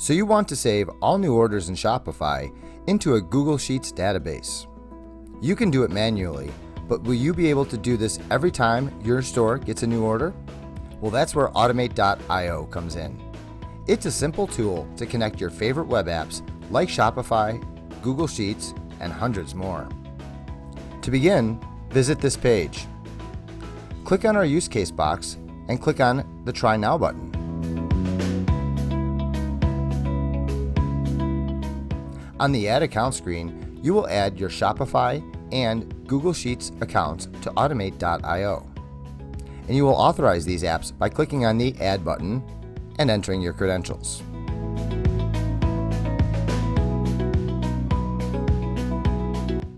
So you want to save all new orders in Shopify into a Google Sheets database. You can do it manually, but will you be able to do this every time your store gets a new order? Well, that's where Automate.io comes in. It's a simple tool to connect your favorite web apps like Shopify, Google Sheets, and hundreds more. To begin, visit this page. Click on our use case box and click on the Try Now button. On the Add Account screen, you will add your Shopify and Google Sheets accounts to Automate.io. And you will authorize these apps by clicking on the Add button and entering your credentials.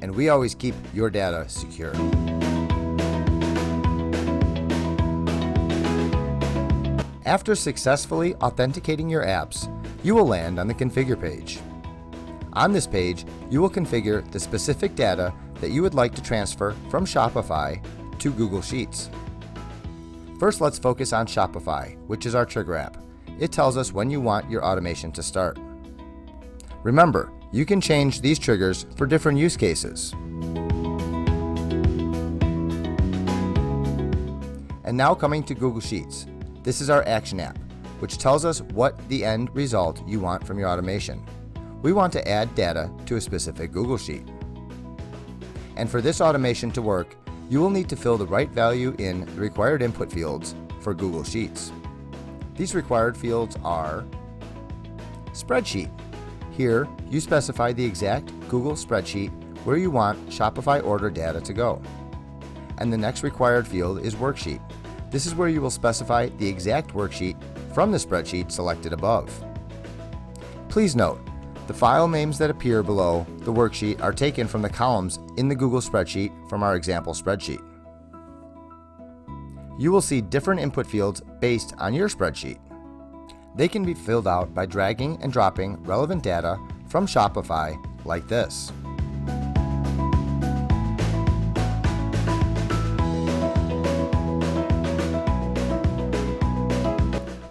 And we always keep your data secure. After successfully authenticating your apps, you will land on the Configure page. On this page, you will configure the specific data that you would like to transfer from Shopify to Google Sheets. First, let's focus on Shopify, which is our trigger app. It tells us when you want your automation to start. Remember, you can change these triggers for different use cases. And now coming to Google Sheets. This is our action app, which tells us what the end result you want from your automation. We want to add data to a specific Google Sheet. And for this automation to work, you will need to fill the right value in the required input fields for Google Sheets. These required fields are Spreadsheet. Here, you specify the exact Google spreadsheet where you want Shopify order data to go. And the next required field is Worksheet. This is where you will specify the exact worksheet from the spreadsheet selected above. Please note, the file names that appear below the worksheet are taken from the columns in the Google spreadsheet from our example spreadsheet. You will see different input fields based on your spreadsheet. They can be filled out by dragging and dropping relevant data from Shopify like this.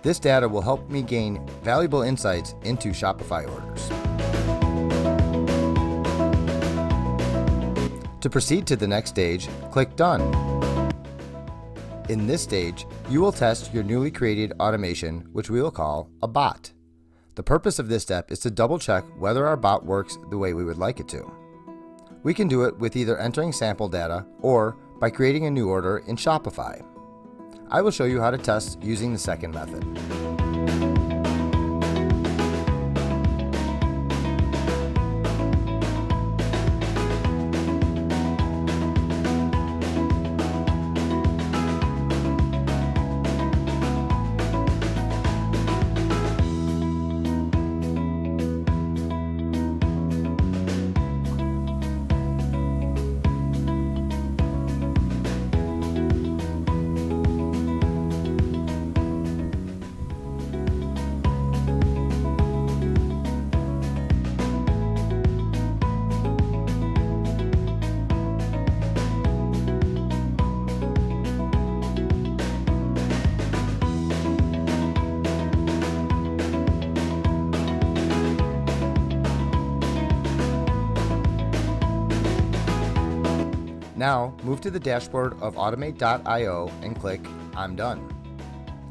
This data will help me gain valuable insights into Shopify orders. To proceed to the next stage, click Done. In this stage, you will test your newly created automation, which we will call a bot. The purpose of this step is to double check whether our bot works the way we would like it to. We can do it with either entering sample data or by creating a new order in Shopify. I will show you how to test using the second method. Now, move to the dashboard of Automate.io and click I'm done.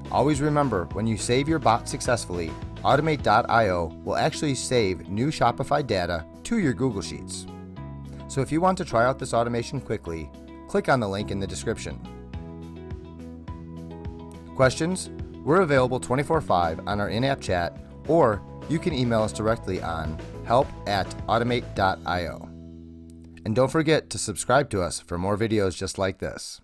Always remember, when you save your bot successfully, Automate.io will actually save new Shopify data to your Google Sheets. So if you want to try out this automation quickly, click on the link in the description. Questions? We're available 24/5 on our in-app chat, or you can email us directly on help@automate.io. And don't forget to subscribe to us for more videos just like this.